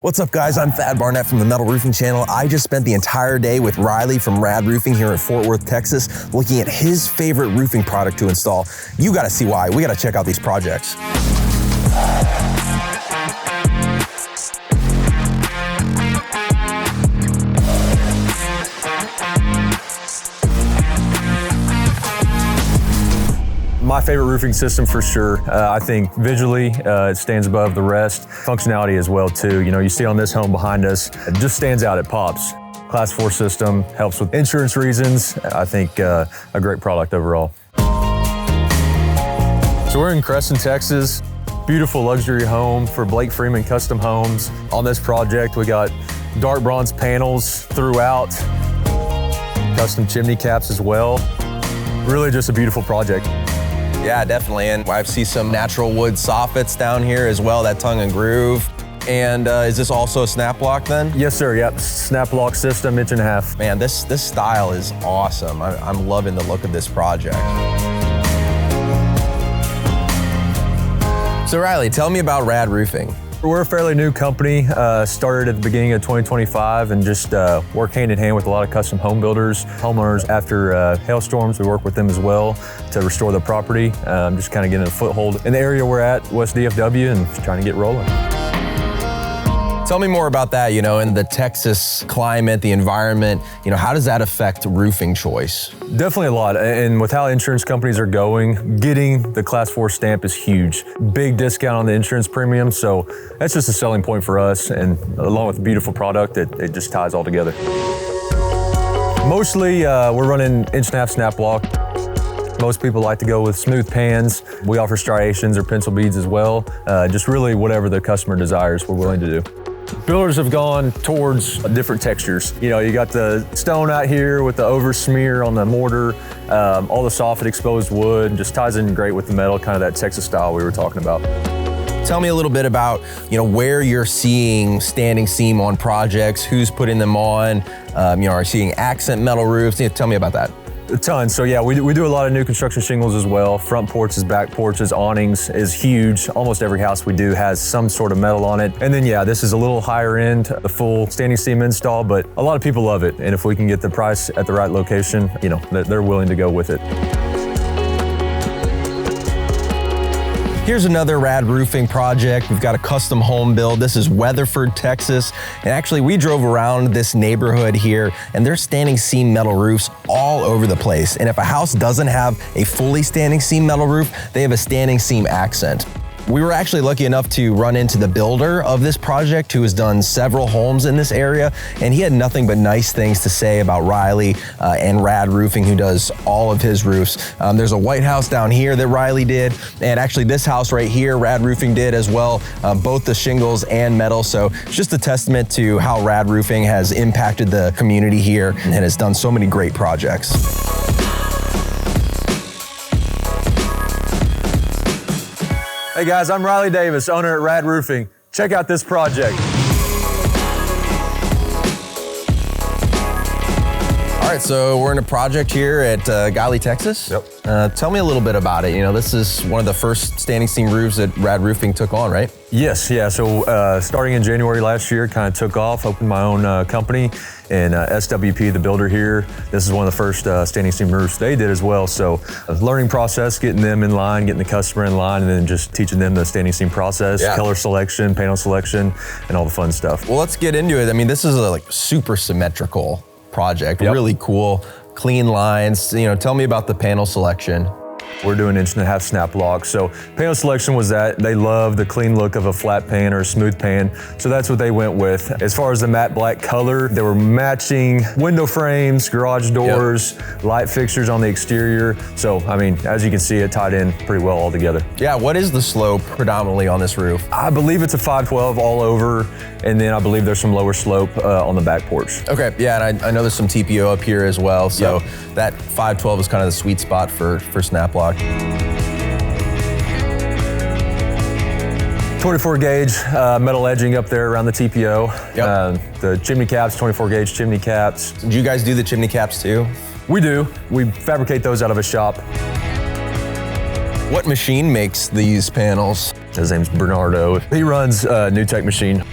What's up, guys? I'm Thad Barnette from the Metal Roofing Channel. I just spent the entire day with Riley from RAD Roofing here in Fort Worth, Texas, looking at his favorite roofing product to install. You gotta see why. We gotta check out these projects. My favorite roofing system for sure. I think visually it stands above the rest. Functionality as well too. You know, you see on this home behind us, it just stands out, it pops. Class 4 system, helps with insurance reasons. I think a great product overall. So we're in Crescent, Texas. Beautiful luxury home for Blake Freeman Custom Homes. On this project, we got dark bronze panels throughout, custom chimney caps as well. Really just a beautiful project. Yeah, definitely. And I see some natural wood soffits down here as well, that tongue and groove. And is this also a snap block then? Yes, sir. Yep. Snap block system, 1.5 inches. Man, this style is awesome. I'm loving the look of this project. So Riley, tell me about RAD Roofing. We're a fairly new company, started at the beginning of 2025 and just work hand in hand with a lot of custom home builders, homeowners. After hailstorms, we work with them as well to restore the property, just kind of getting a foothold in the area we're at, West DFW, and just trying to get rolling. Tell me more about that, you know, in the Texas climate, the environment, you know, how does that affect roofing choice? Definitely a lot, and with how insurance companies are going, getting the Class 4 stamp is huge. Big discount on the insurance premium, so that's just a selling point for us, and along with a beautiful product, it just ties all together. Mostly, we're running 1.5-inch snap block. Most people like to go with smooth pans. We offer striations or pencil beads as well. Just really whatever the customer desires, we're willing to do. Builders have gone towards different textures. You know, you got the stone out here with the over smear on the mortar, all the soffit exposed wood, just ties in great with the metal, kind of that Texas style we were talking about. Tell me a little bit about, you know, where you're seeing standing seam on projects, who's putting them on, you know, are you seeing accent metal roofs? Tell me about that. A ton. So yeah, we do a lot of new construction shingles as well. Front porches, back porches, awnings is huge. Almost every house we do has some sort of metal on it. And then yeah, this is a little higher end, the full standing seam install, but a lot of people love it. And if we can get the price at the right location, you know, they're willing to go with it. Here's another RAD Roofing project. We've got a custom home build. This is Weatherford, Texas. And actually we drove around this neighborhood here and there's standing seam metal roofs all over the place. And if a house doesn't have a fully standing seam metal roof, they have a standing seam accent. We were actually lucky enough to run into the builder of this project who has done several homes in this area, and he had nothing but nice things to say about Riley and RAD Roofing, who does all of his roofs. There's a white house down here that Riley did, and actually this house right here, RAD Roofing did as well, both the shingles and metal. So it's just a testament to how RAD Roofing has impacted the community here and has done so many great projects. Hey guys, I'm Riley Davis, owner at RAD Roofing. Check out this project. All right, so we're in a project here at Golly, Texas. Yep. Tell me a little bit about it. You know, this is one of the first standing seam roofs that RAD Roofing took on, right? Yes, yeah. So starting in January last year, kind of took off, opened my own company, and SWP, the builder here, this is one of the first standing seam roofs they did as well. So a learning process, getting them in line, getting the customer in line, and then just teaching them the standing seam process, color selection, panel selection, and all the fun stuff. Well, let's get into it. I mean, this is a super symmetrical project, really cool, clean lines. You know, tell me about the panel selection. We're doing 1.5 inch snap block. So panel selection was that. They love the clean look of a flat pan or a smooth pan. So that's what they went with. As far as the matte black color, they were matching window frames, garage doors, light fixtures on the exterior. So, I mean, as you can see, it tied in pretty well all together. Yeah, what is the slope predominantly on this roof? I believe it's a 512 all over. And then I believe there's some lower slope on the back porch. Okay, yeah, and I know there's some TPO up here as well. So that 512 is kind of the sweet spot for snap block. 24 gauge metal edging up there around the TPO. The chimney caps, 24 gauge chimney caps. Do you guys do the chimney caps too? We do. We fabricate those out of a shop. What machine makes these panels? His name's Bernardo. He runs a New Tech machine.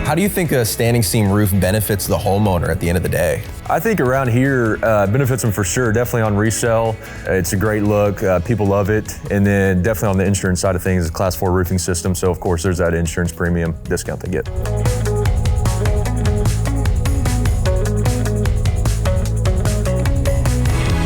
How do you think a standing seam roof benefits the homeowner at the end of the day? I think around here, benefits them for sure. Definitely on resale. It's a great look. People love it. And then definitely on the insurance side of things, it's a Class 4 roofing system. So of course there's that insurance premium discount they get.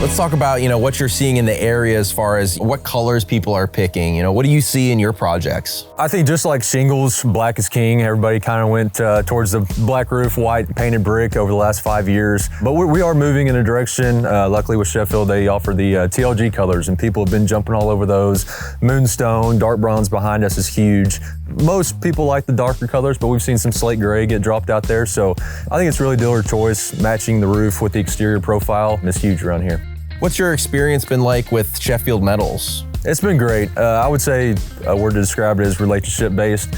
Let's talk about, what you're seeing in the area as far as what colors people are picking. What do you see in your projects? I think just like shingles, black is king. Everybody kind of went towards the black roof, white painted brick over the last 5 years. But we are moving in a direction. Luckily with Sheffield, they offer the TLG colors, and people have been jumping all over those. Moonstone, dark bronze behind us is huge. Most people like the darker colors, but we've seen some slate gray get dropped out there. So I think it's really dealer choice. Matching the roof with the exterior profile is huge around here. What's your experience been like with Sheffield Metals? It's been great. I would say a word to describe it is relationship-based.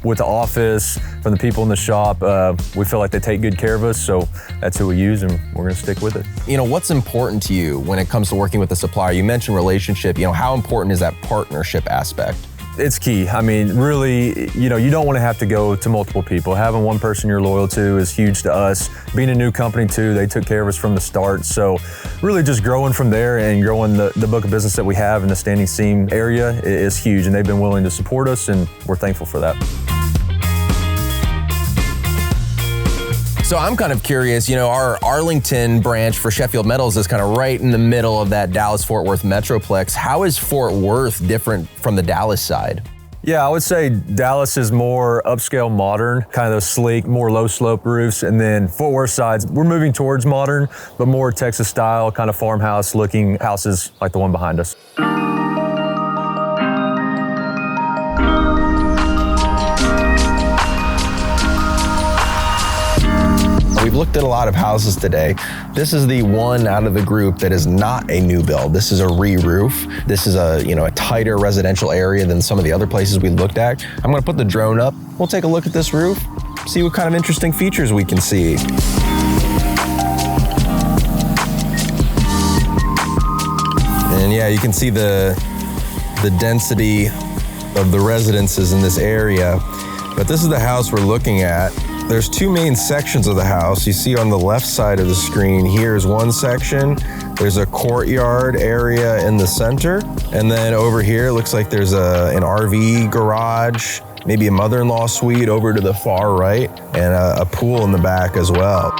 With the office, from the people in the shop, we feel like they take good care of us, so that's who we use, and we're gonna stick with it. What's important to you when it comes to working with a supplier? You mentioned relationship. How important is that partnership aspect? It's key. I mean, really, you don't want to have to go to multiple people. Having one person you're loyal to is huge to us. Being a new company too, they took care of us from the start. So really just growing from there and growing the book of business that we have in the standing seam area is huge. And they've been willing to support us, and we're thankful for that. So I'm kind of curious, our Arlington branch for Sheffield Metals is kind of right in the middle of that Dallas-Fort Worth Metroplex. How is Fort Worth different from the Dallas side? Yeah, I would say Dallas is more upscale modern, kind of those sleek, more low slope roofs. And then Fort Worth sides, we're moving towards modern, but more Texas style, kind of farmhouse looking houses like the one behind us. We've looked at a lot of houses today. This is the one out of the group that is not a new build. This is a re-roof. This is a tighter residential area than some of the other places we looked at. I'm gonna put the drone up. We'll take a look at this roof, see what kind of interesting features we can see. And yeah, you can see the density of the residences in this area. But this is the house we're looking at. There's two main sections of the house. You see on the left side of the screen, here's one section. There's a courtyard area in the center. And then over here, it looks like there's an RV garage, maybe a mother-in-law suite over to the far right, and a pool in the back as well.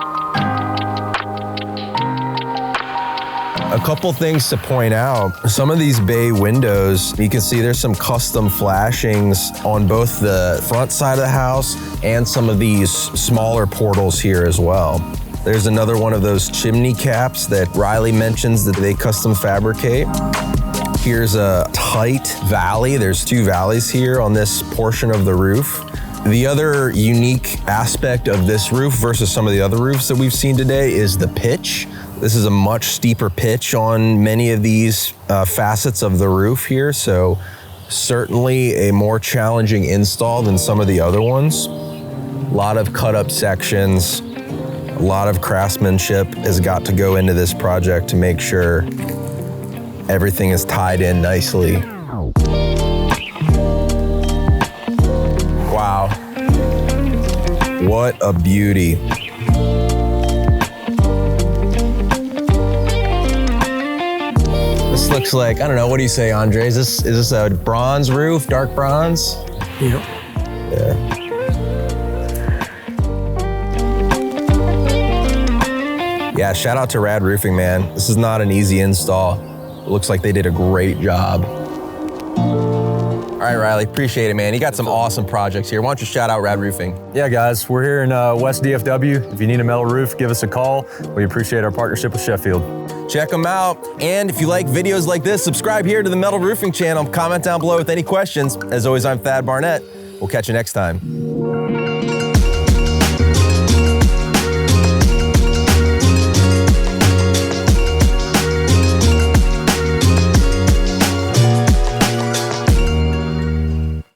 A couple things to point out. Some of these bay windows, you can see there's some custom flashings on both the front side of the house and some of these smaller portals here as well. There's another one of those chimney caps that Riley mentions that they custom fabricate. Here's a tight valley. There's two valleys here on this portion of the roof. The other unique aspect of this roof versus some of the other roofs that we've seen today is the pitch. This is a much steeper pitch on many of these facets of the roof here, so certainly a more challenging install than some of the other ones. A lot of cut up sections, a lot of craftsmanship has got to go into this project to make sure everything is tied in nicely. Wow, what a beauty. This looks like, I don't know, what do you say, Andre? Is this a bronze roof, dark bronze? Yep. Yeah. Yeah, shout out to RAD Roofing, man. This is not an easy install. It looks like they did a great job. All right, Riley, appreciate it, man. You got some awesome projects here. Why don't you shout out RAD Roofing? Yeah, guys, we're here in West DFW. If you need a metal roof, give us a call. We appreciate our partnership with Sheffield. Check them out. And if you like videos like this, subscribe here to the Metal Roofing channel. Comment down below with any questions. As always, I'm Thad Barnette. We'll catch you next time.